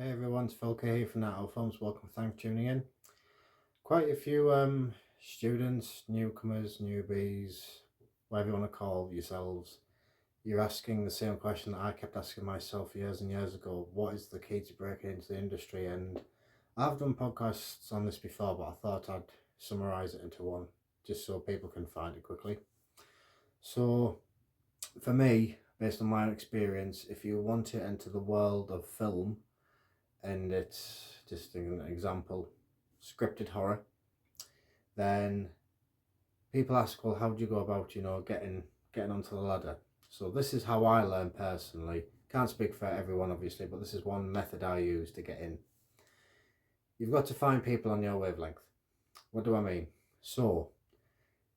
Hey everyone, it's Phil K here from Nato Films. Welcome, thanks for tuning in. Quite a few students, newcomers, newbies, whatever you want to call yourselves, you're asking the same question that I kept asking myself years and years ago. What is the key to breaking into the industry? And I've done podcasts on this before, but I thought I'd summarize it into one just so people can find it quickly. So for me, based on my own experience, if you want to enter the world of film, and it's just an example, scripted horror, then people ask, well, how do you go about, getting onto the ladder? So this is how I learn personally. Can't speak for everyone, obviously, but this is one method I use to get in. You've got to find people on your wavelength. What do I mean? So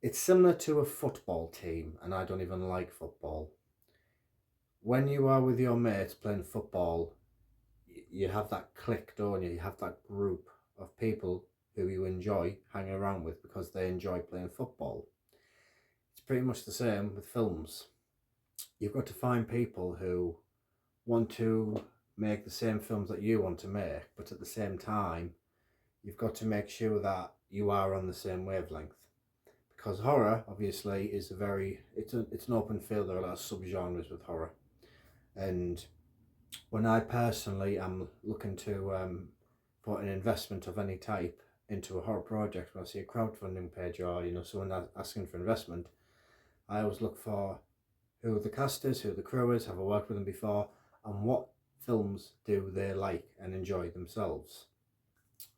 it's similar to a football team, and I don't even like football. When you are with your mates playing football, you have that clique, don't you? You have that group of people who you enjoy hanging around with because they enjoy playing football. It's pretty much the same with films. You've got to find people who want to make the same films that you want to make, but at the same time, you've got to make sure that you are on the same wavelength. Because horror, obviously, is it's an open field. There are a lot of subgenres with horror, and when I personally am looking to put an investment of any type into a horror project, when I see a crowdfunding page or someone asking for investment, I always look for who the cast is, who the crew is, have I worked with them before, and what films do they like and enjoy themselves.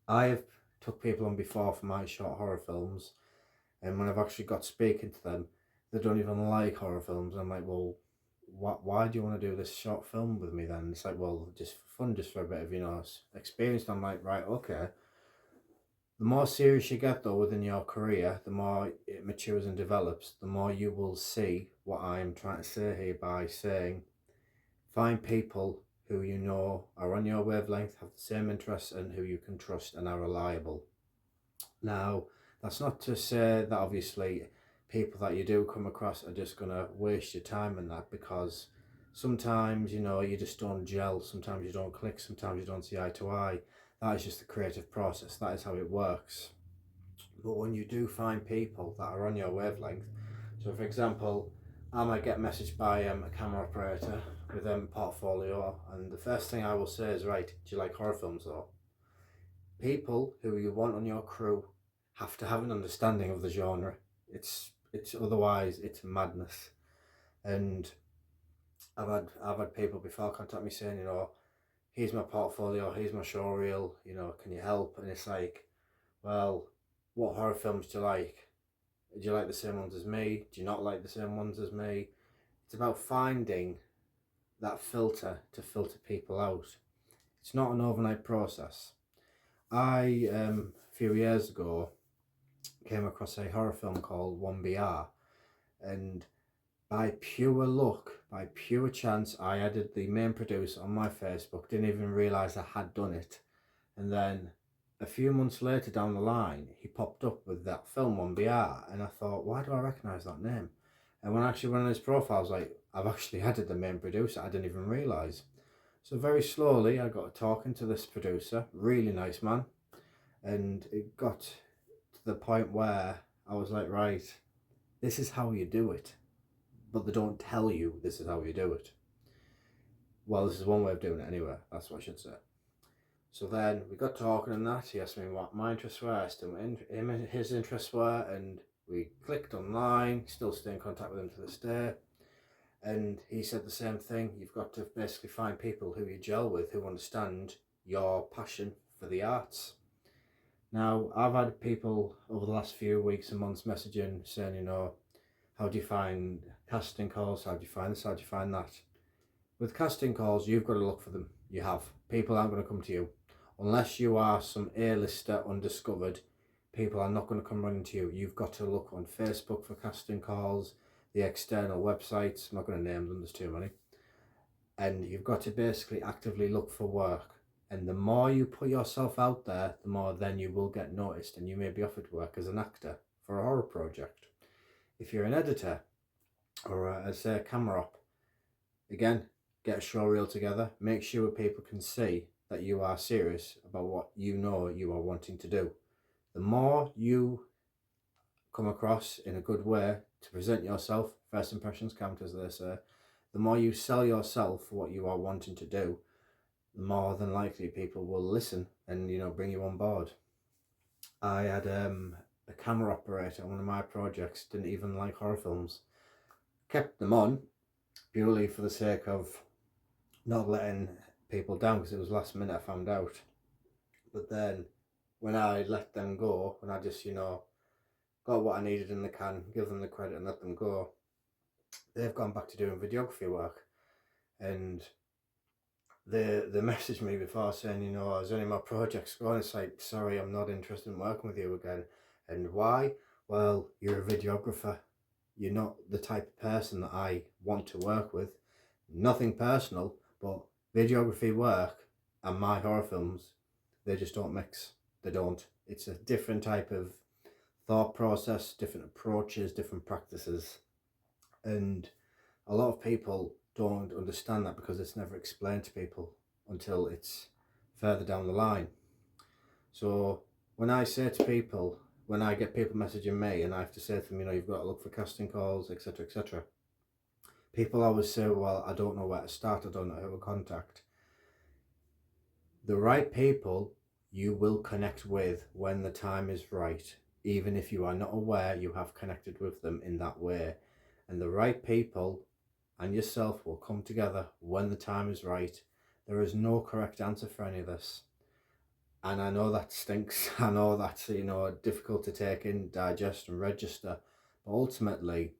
I have took people on before for my short horror films, and when I've actually got speaking to them, they don't even like horror films. I'm like, well, why do you want to do this short film with me then? It's like, well, just for fun, just for a bit of, experience. And I'm like, right, okay. The more serious you get though within your career, the more it matures and develops, the more you will see what I'm trying to say here by saying find people who you know are on your wavelength, have the same interests, and who you can trust and are reliable. Now, that's not to say that obviously people that you do come across are just going to waste your time in that, because sometimes, you just don't gel, sometimes you don't click, sometimes you don't see eye to eye. That is just the creative process, that is how it works. But when you do find people that are on your wavelength, so for example, I might get messaged by a camera operator with a portfolio, and the first thing I will say is, right, do you like horror films though? People who you want on your crew have to have an understanding of the genre. It's otherwise it's madness. And I've had people before contact me saying, here's my portfolio, here's my show reel, can you help? And it's like, well, what horror films do you like? Do you like the same ones as me? Do you not like the same ones as me? It's about finding that filter to filter people out. It's not an overnight process. I a few years ago came across a horror film called 1BR, and by pure luck, by pure chance, I added the main producer on my Facebook, didn't even realise I had done it. And then a few months later down the line, he popped up with that film 1BR, and I thought, why do I recognise that name? And when I actually went on his profile, I was like, I've actually added the main producer, I didn't even realise. So very slowly, I got talking to this producer, really nice man, and it got to the point where I was like, right, this is how you do it, but they don't tell you this is how you do it. Well, this is one way of doing it anyway, that's what I should say. So then we got talking and that, he asked me what my interests were, I asked him his interests were, and we clicked online, still stay in contact with him to this day. And he said the same thing, you've got to basically find people who you gel with, who understand your passion for the arts. Now, I've had people over the last few weeks and months messaging saying, how do you find casting calls? How do you find this? How do you find that? With casting calls, you've got to look for them. You have. People aren't going to come to you. Unless you are some A-lister undiscovered, people are not going to come running to you. You've got to look on Facebook for casting calls, the external websites. I'm not going to name them, there's too many. And you've got to basically actively look for work. And the more you put yourself out there, the more then you will get noticed, and you may be offered work as an actor for a horror project. If you're an editor or as say a camera op, again, get a show reel together, make sure people can see that you are serious about what you know you are wanting to do. The more you come across in a good way to present yourself, first impressions count, as they say, the more you sell yourself for what you are wanting to do, the more than likely people will listen and, you know, bring you on board. I had a camera operator on one of my projects, didn't even like horror films. Kept them on purely for the sake of not letting people down, because it was last minute I found out. But then when I let them go, when I just, you know, got what I needed in the can, give them the credit and let them go, they've gone back to doing videography work. And they messaged me before saying, you know, is any more projects going? It's like, sorry, I'm not interested in working with you again. And why? Well, you're a videographer. You're not the type of person that I want to work with. Nothing personal, but videography work and my horror films, they just don't mix. They don't. It's a different type of thought process, different approaches, different practices. And a lot of people don't understand that because it's never explained to people until it's further down the line. So when I say to people, when I get people messaging me and I have to say to them, you know, you've got to look for casting calls, etc., etc., people always say, well, I don't know where to start, I don't know who to contact. The right people you will connect with when the time is right, even if you are not aware you have connected with them in that way. And the right people and yourself will come together when the time is right. There is no correct answer for any of this. And I know that stinks. I know that's, you know, difficult to take in, digest and register. But ultimately,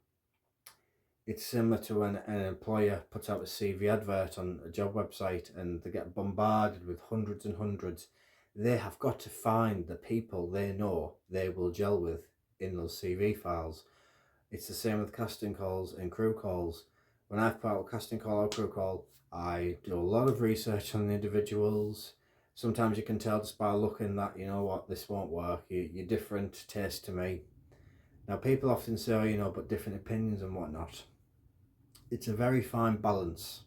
it's similar to when an employer puts out a CV advert on a job website and they get bombarded with hundreds and hundreds. They have got to find the people they know they will gel with in those CV files. It's the same with casting calls and crew calls. When I've put out a casting call or crew call, I do a lot of research on the individuals. Sometimes you can tell just by looking that, you know what, this won't work. You're different taste to me. Now, people often say, oh, you know, but different opinions and whatnot. It's a very fine balance.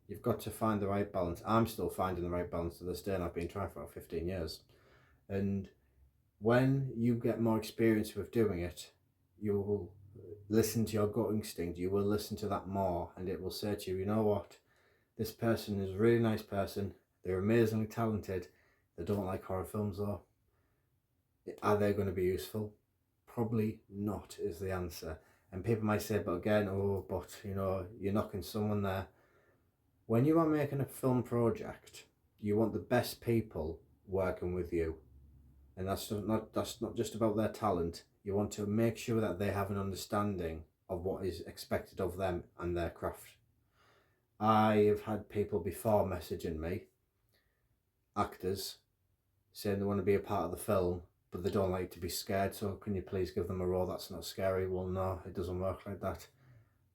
You've got to find the right balance. I'm still finding the right balance to this day, and I've been trying for about 15 years. And when you get more experience with doing it, you will listen to your gut instinct. You will listen to that more, and it will say to you, you know what, this person is a really nice person, they're amazingly talented, they don't like horror films though. Are they going to be useful? Probably not is the answer. And people might say, but again, oh, but you know, you're knocking someone there. When you are making a film project, you want the best people working with you. And that's not just about their talent. You want to make sure that they have an understanding of what is expected of them and their craft. I have had people before messaging me, actors, saying they want to be a part of the film, but they don't like to be scared, so can you please give them a role that's not scary? Well, no, it doesn't work like that.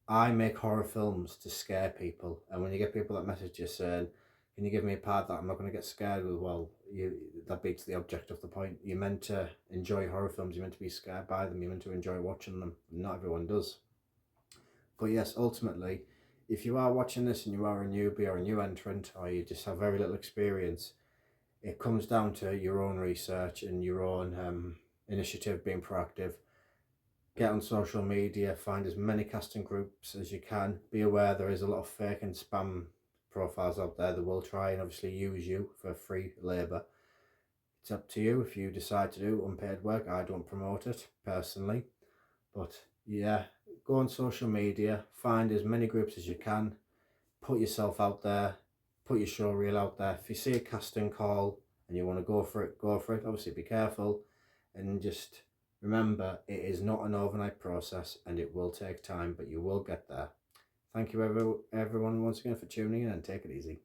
I make horror films to scare people, and when you get people that message you saying, can you give me a part that I'm not going to get scared with, well, that beats the object of the point. You're meant to enjoy horror films, you're meant to be scared by them, you're meant to enjoy watching them. Not everyone does. But yes, ultimately, if you are watching this and you are a newbie or a new entrant, or you just have very little experience, it comes down to your own research and your own initiative, being proactive. Get on social media, find as many casting groups as you can. Be aware there is a lot of fake and spam profiles out there that will try and obviously use you for free labour. It's up to you if you decide to do unpaid work. I don't promote it personally, but yeah, go on social media, find as many groups as you can, put yourself out there, put your show reel out there. If you see a casting call and you want to go for it, go for it. Obviously be careful, and just remember, it is not an overnight process and it will take time, but you will get there. Thank you everyone once again for tuning in, and take it easy.